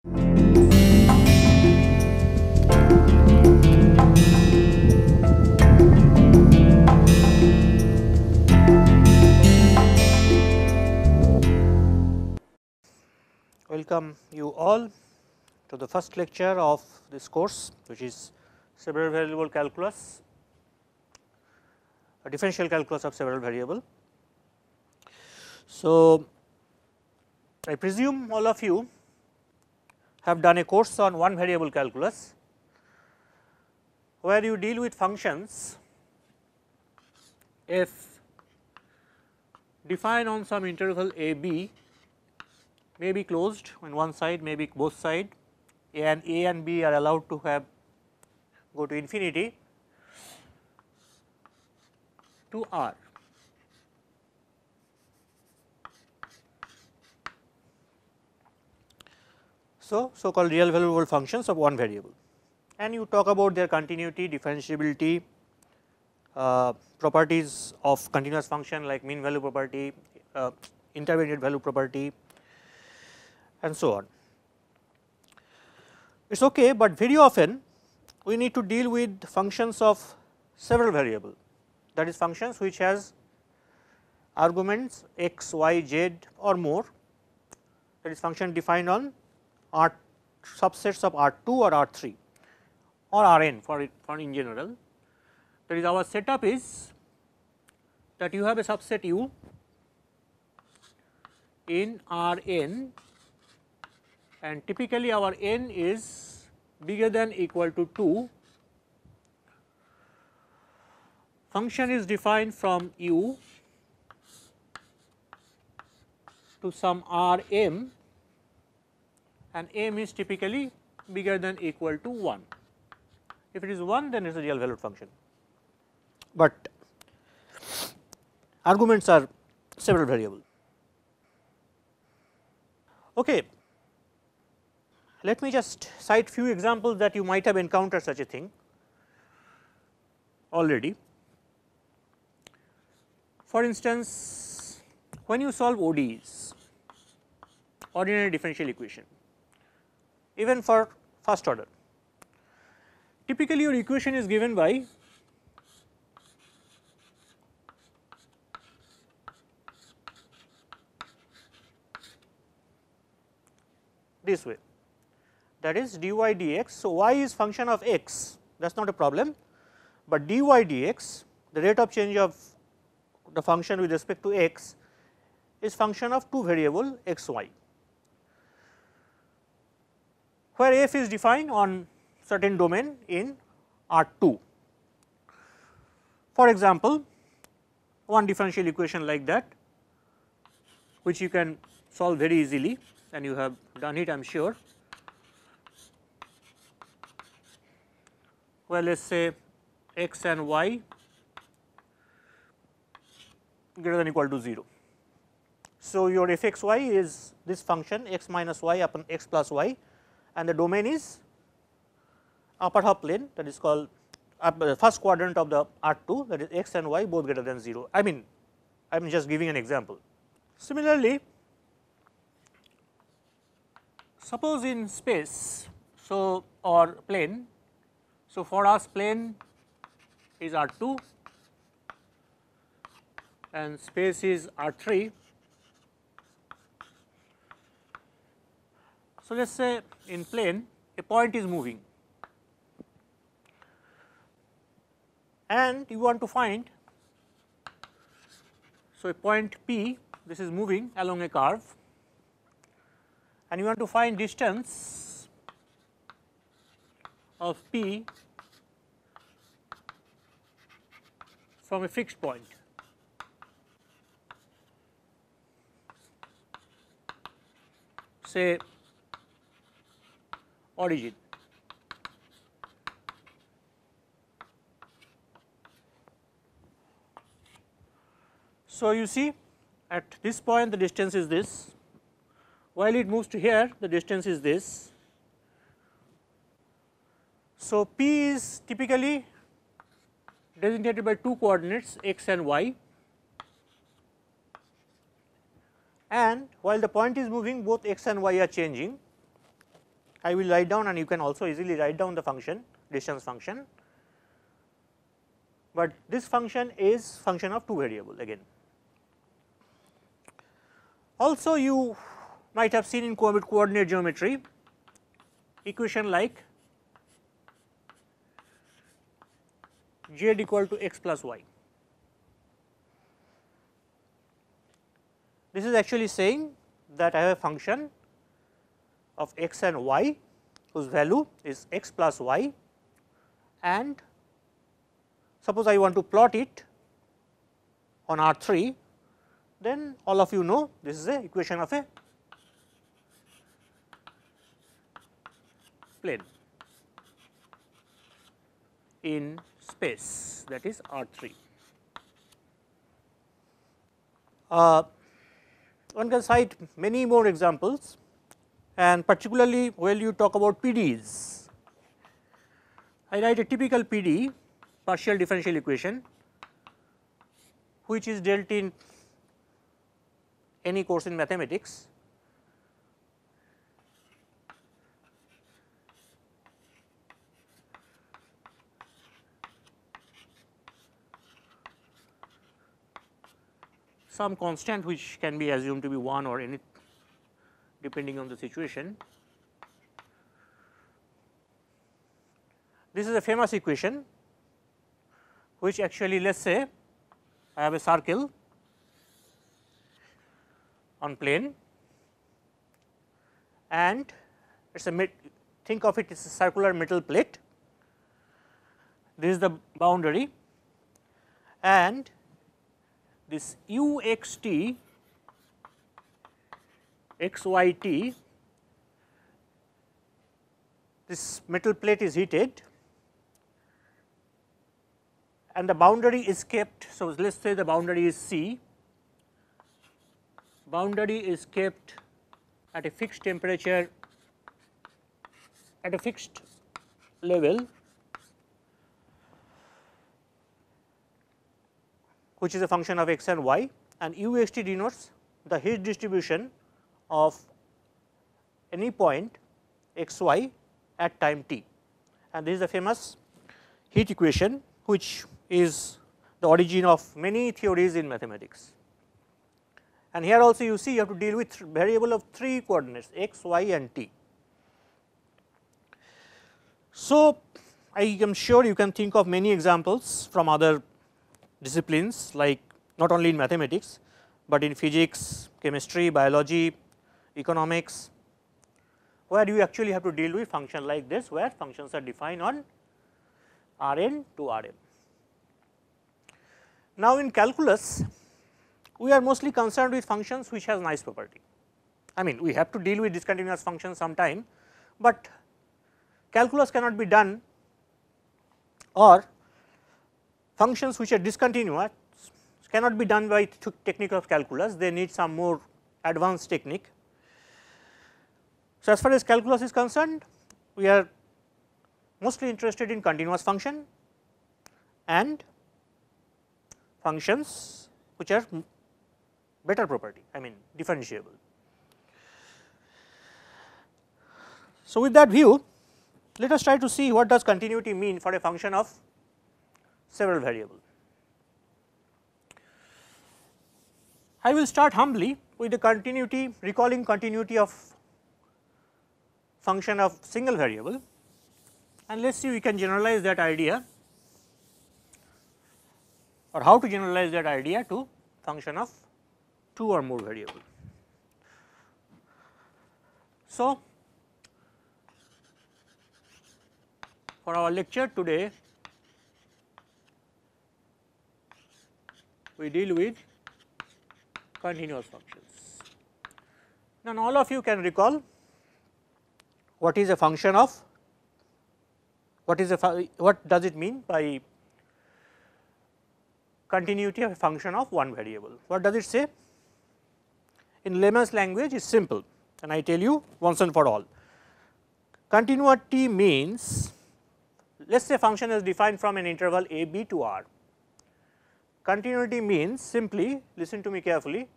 Welcome you all to the first lecture of this course, which is several variable calculus, a differential calculus of several variable. So, I presume all of you have done a course on one variable calculus, where you deal with functions f defined on some interval a b may be closed on one side, may be both side, a and b are allowed to have go to infinity to r. So, called real valuable functions of one variable, and you talk about their continuity, differentiability, properties of continuous function like mean value property, intermediate value property, and so on. It is okay, but very often we need to deal with functions of several variable, that is functions which has arguments x, y, z or more, that is function defined on R subsets of R 2 or R 3 or R n for in general. That is, our setup is that you have a subset U in R n, and typically our n is bigger than equal to 2. Function is defined from U to some R m, and m is typically bigger than equal to 1. If it is 1, then it is a real valued function, but arguments are several variable. Okay. Let me just cite few examples that you might have encountered such a thing already. For instance, when you solve ODEs, ordinary differential equation, even for first order, typically your equation is given by this way, that is dy dx. So, y is function of x, that is not a problem, but dy dx, the rate of change of the function with respect to x, is function of two variable x y, where f is defined on certain domain in R 2. For example, one differential equation like that, which you can solve very easily, and you have done it, I am sure, where let us say x and y greater than or equal to 0. So, your f x y is this function x minus y upon x plus y, and the domain is upper half plane, that is called first quadrant of the R 2, that is x and y both greater than 0. I mean, I am just giving an example. Similarly, suppose in space, so or plane, so for us plane is R 2 and space is R 3. So, let us say in plane a point is moving, and you want to find, so a point P, this is moving along a curve, and you want to find distance of P from a fixed point. Say origin. So, you see at this point the distance is this, while it moves to here the distance is this. So, P is typically designated by two coordinates x and y, and while the point is moving both x and y are changing. I will write down, and you can also easily write down the function, distance function, but this function is function of two variable again. Also you might have seen in coordinate geometry equation like z equal to x plus y. This is actually saying that I have a function of x and y whose value is x plus y, and suppose I want to plot it on R3, then all of you know this is a equation of a plane in space, that is R3. One can cite many more examples, and particularly when you talk about PDEs. I write a typical PD, partial differential equation, which is dealt in any course in mathematics. Some constant which can be assumed to be 1 or any, depending on the situation. This is a famous equation which actually, let us say I have a circle on plane, and it is a think of it as a circular metal plate. This is the boundary, and this u x t x y t, this metal plate is heated and the boundary is kept. So, let us say the boundary is C, boundary is kept at a fixed temperature at a fixed level, which is a function of x and y, and u x t denotes the heat distribution of any point x y at time t, and this is the famous heat equation which is the origin of many theories in mathematics. And here also you see you have to deal with variable of 3 coordinates x, y and t. So, I am sure you can think of many examples from other disciplines, like not only in mathematics, but in physics, chemistry, biology, economics, where you actually have to deal with function like this, where functions are defined on Rn to Rm. Now, in calculus we are mostly concerned with functions which has nice property. I mean, we have to deal with discontinuous functions sometime, but calculus cannot be done, or functions which are discontinuous cannot be done by technique of calculus, they need some more advanced technique. So, as far as calculus is concerned, we are mostly interested in continuous function and functions which are better property, I mean differentiable. So, with that view, let us try to see what does continuity mean for a function of several variables. I will start humbly with the continuity, recalling continuity of function of single variable, and let us see we can generalize that idea, or how to generalize that idea to function of 2 or more variables. So, for our lecture today, we deal with continuous functions. Now, all of you can recall what is a function of, what does it mean by continuity of a function of one variable. What does it say? In layman's language, it is simple, and I tell you once and for all. Continuity means, let us say function is defined from an interval a b to r. Continuity means simply, listen to me carefully,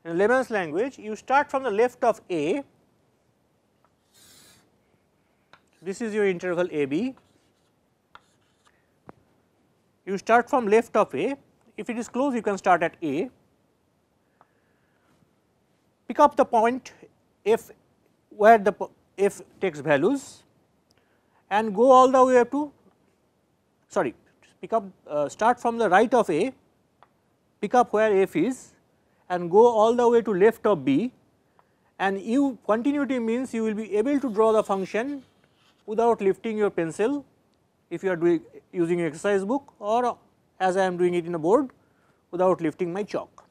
in layman's language, you start from the left of a this is your interval a b. You start from left of a, if it is closed you can start at a, pick up the point f where the f takes values and go all the way up to, sorry, pick up start from the right of a, pick up where f is and go all the way to left of b, and u continuity means you will be able to draw the function without lifting your pencil if you are doing using exercise book, or as I am doing it in a board without lifting my chalk.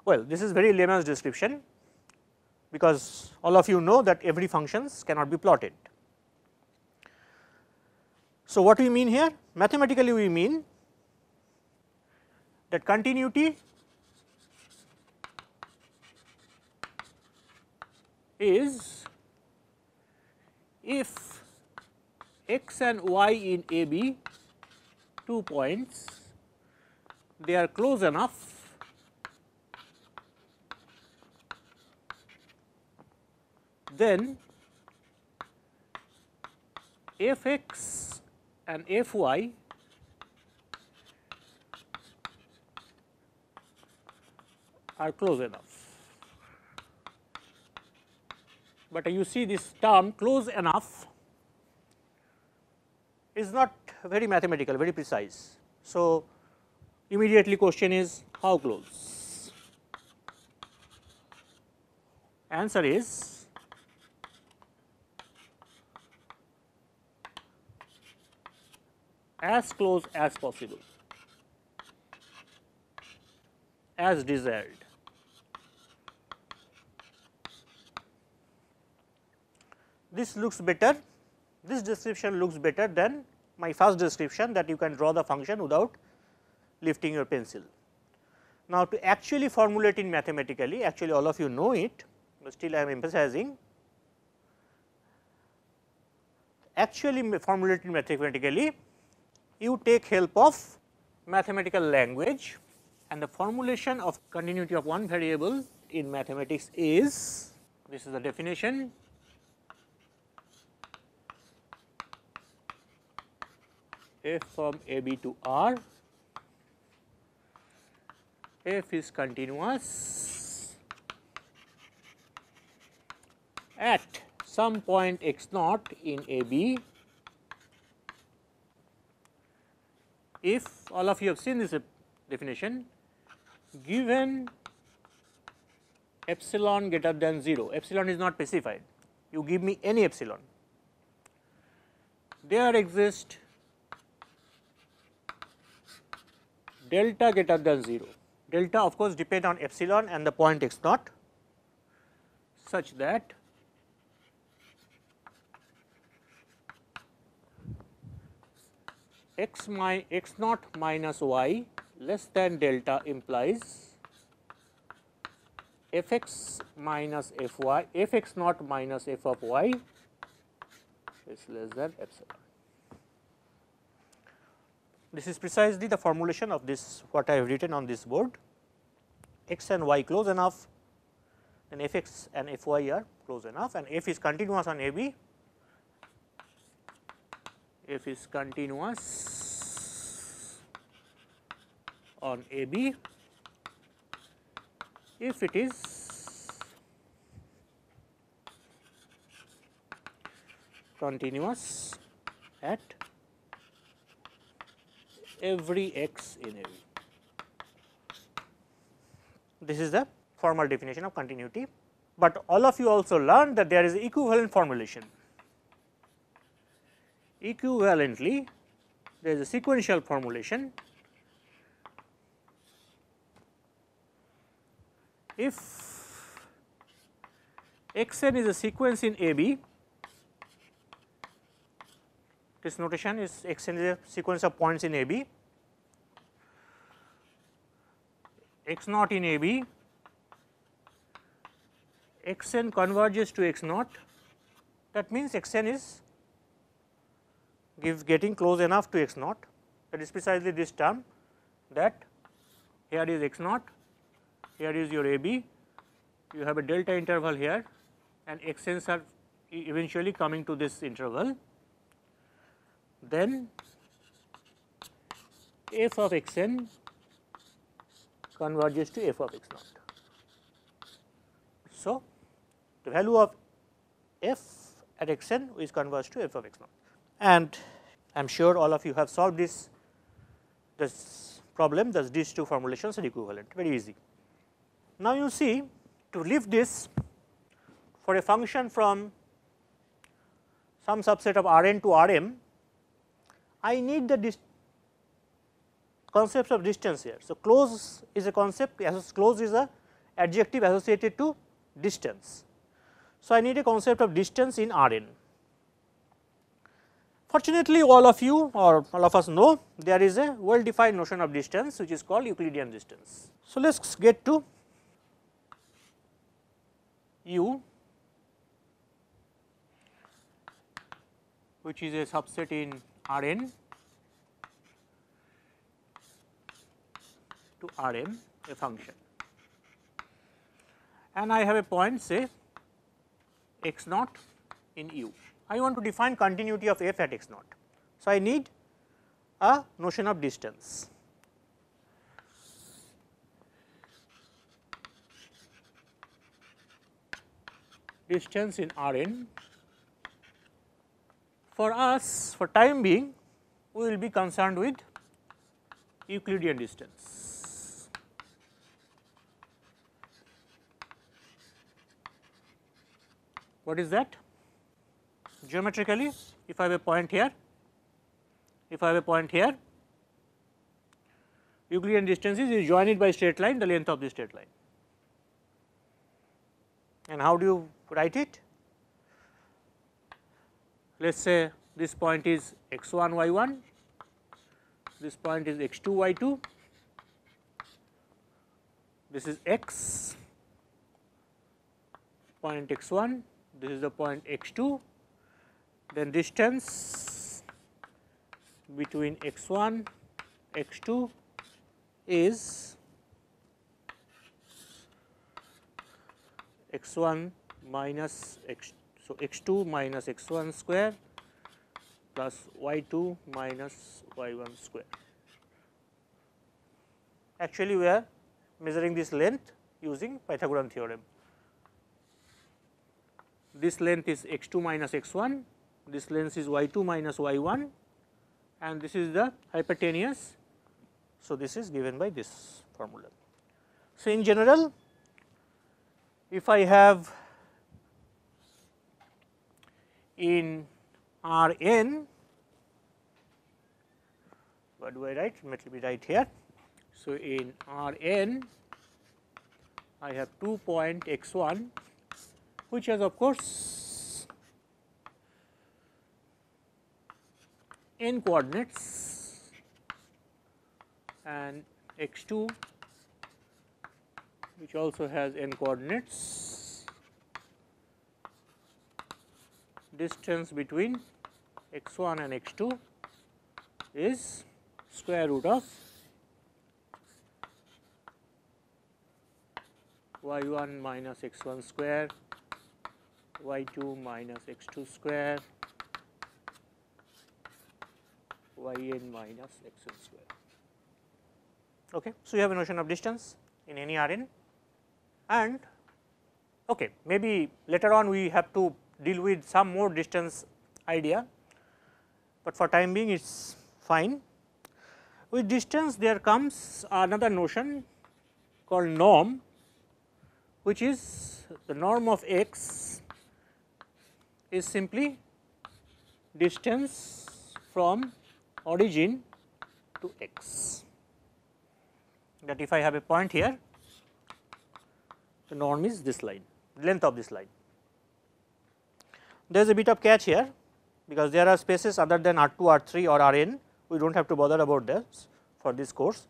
Well, this is very layman's description, because all of you know that every functions cannot be plotted. So, what we mean here? Mathematically we mean that continuity is if x and y in a b 2 points, they are close enough then f x and f y are close enough. But you see this term close enough is not very mathematical, very precise. So, immediately question is how close? Answer is as close as possible, as desired. This looks better, this description looks better than my first description, that you can draw the function without lifting your pencil. Now, to actually formulate it mathematically, actually all of you know it, but still I am emphasizing, actually formulate it mathematically, you take help of mathematical language, and the formulation of continuity of one variable in mathematics is, this is the definition, f from a b to r, f is continuous at some point x naught in a b if, all of you have seen this definition, given epsilon greater than 0, epsilon is not specified, you give me any epsilon, there exists delta greater than 0, delta of course depend on epsilon and the point x naught, such that x naught minus y less than delta implies f x minus f y, f x naught minus f of y is less than epsilon. This is precisely the formulation of this, what I have written on this board, x and y close enough, then f x and f y are close enough, and f is continuous on a b, f is continuous on a b if it is continuous at every x in a b. This is the formal definition of continuity, but all of you also learned that there is equivalent formulation. Equivalently, there is a sequential formulation. If x n is a sequence in a b, this notation is x n is a sequence of points in a b, x naught in a b, x n converges to x naught, that means x n is getting close enough to x naught, that is precisely this term, that here is x naught, here is your a b, you have a delta interval here and x n's are eventually coming to this interval, then f of x n converges to f of x naught. So, the value of f at x n is converged to f of x naught, and I am sure all of you have solved this problem. Thus, these two formulations are equivalent, very easy. Now, you see, to lift this for a function from some subset of R n to R m, I need the concepts of distance here. So, close is a concept, close is a adjective associated to distance. So, I need a concept of distance in R n. Fortunately, all of you or all of us know there is a well defined notion of distance which is called Euclidean distance. So, let us get to U, which is a subset in R n to R m, a function, and I have a point say x naught in U. I want to define continuity of f at x naught. So, I need a notion of distance. Distance in R n. For us, for time being, we will be concerned with Euclidean distance. What is that? Geometrically, if I have a point here, Euclidean distance is join it by straight line, the length of the straight line. And how do you write it? Let us say this point is x 1 y 1, this point is x 2 y 2, this is x, point x 1, this is the point x 2, then distance between x 1, x 2 is x 1 minus x, so x 2 minus x 1 square plus y 2 minus y 1 square. Actually, we are measuring this length using Pythagorean theorem. This length is x 2 minus x 1, this length is y 2 minus y 1, and this is the hypotenuse. So, this is given by this formula. So, in general, if I have in R n, what do I write? Let me write here. So, in R n, I have 2 point x 1, which has of course n coordinates, and x 2 which also has n coordinates. Distance between x 1 and x 2 is square root of y 1 minus x 1 square, y 2 minus x 2 square, y n minus x n square. Okay. So, you have a notion of distance in any R n, and okay, maybe later on we have to deal with some more distance idea, but for time being it is fine. With distance there comes another notion called norm, which is the norm of x is simply distance from origin to x. That if I have a point here, the norm is this line, length of this line. There is a bit of catch here, because there are spaces other than R 2, R 3 or R n, we do not have to bother about this for this course,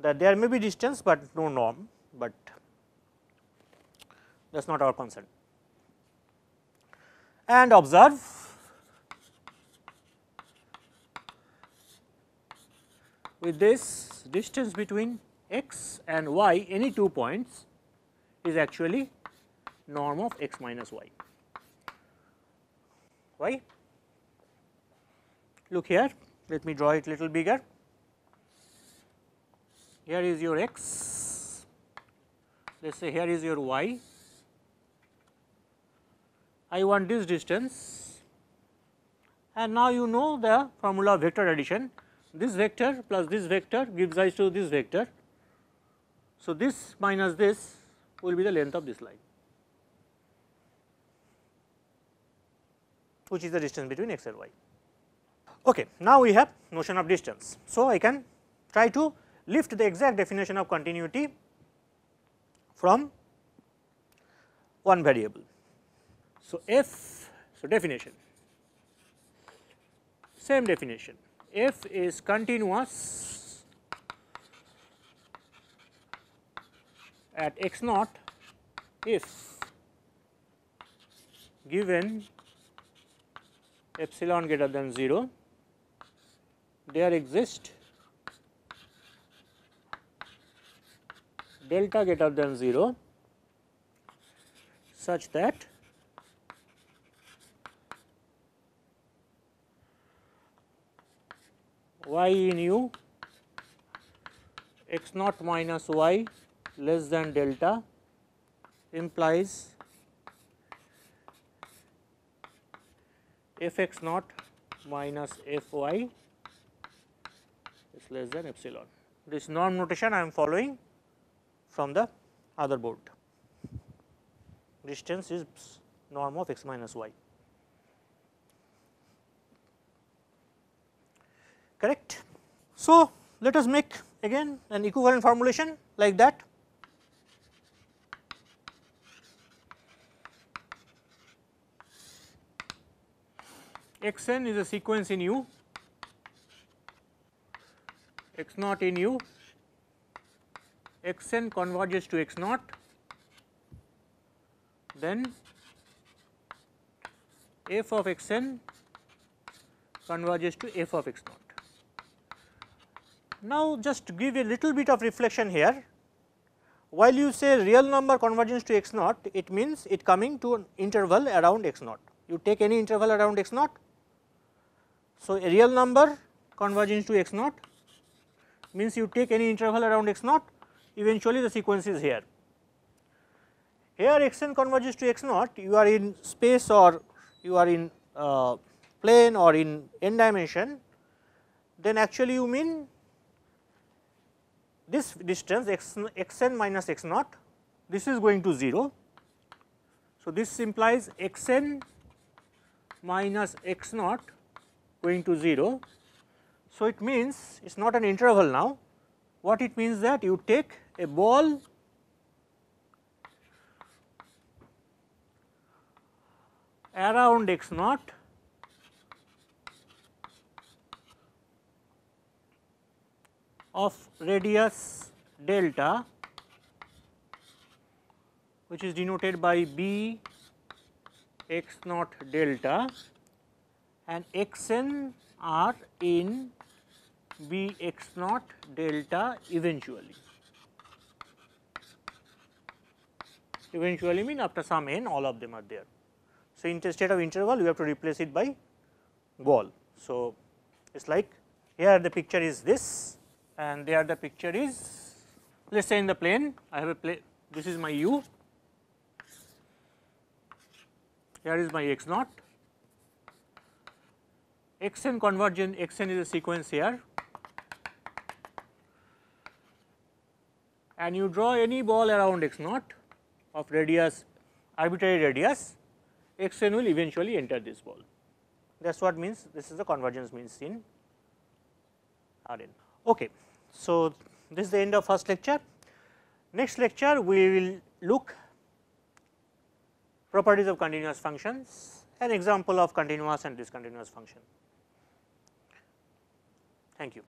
that there may be distance, but no norm, but that is not our concern. And observe with this distance between x and y, any 2 points is actually norm of x minus y. y. Look here, let me draw it little bigger. Here is your x, let us say here is your y. I want this distance, and now you know the formula of vector addition. This vector plus this vector gives rise to this vector. So, this minus this will be the length of this line, which is the distance between x and y. Okay, now we have notion of distance. So, I can try to lift the exact definition of continuity from one variable. So, definition, same definition, f is continuous at x naught if given epsilon greater than 0, there exists delta greater than 0 such that y in u x naught minus y less than delta implies f x naught minus f y is less than epsilon. This norm notation I am following from the other board. Distance is norm of x minus y. Correct. So, let us make again an equivalent formulation like that. X n is a sequence in U, x naught in U, x n converges to x naught, then f of x n converges to f of x naught. Now, just to give a little bit of reflection here, while you say real number convergence to x naught, it means it coming to an interval around x naught. You take any interval around x naught. So, a real number convergence to x naught means you take any interval around x naught, eventually the sequence is here. Here x n converges to x naught, you are in space or you are in plane or in n dimension, then actually you mean this distance x n minus x naught, this is going to 0. So, this implies x n minus x naught going to 0. So, it means it is not an interval now. What it means that you take a ball around x naught of radius delta, which is denoted by b x naught delta, and x n are in b x naught delta eventually. Eventually mean after some n all of them are there. So, instead of interval we have to replace it by ball. So, it is like here the picture is this and there the picture is, let us say in the plane I have a plane, this is my u, here is my x naught, x n convergent, x n is a sequence here, and you draw any ball around x naught of radius, arbitrary radius, x n will eventually enter this ball. That is what means, this is the convergence means in R n. Okay. So, this is the end of first lecture. Next lecture we will look properties of continuous functions, an example of continuous and discontinuous function. Thank you.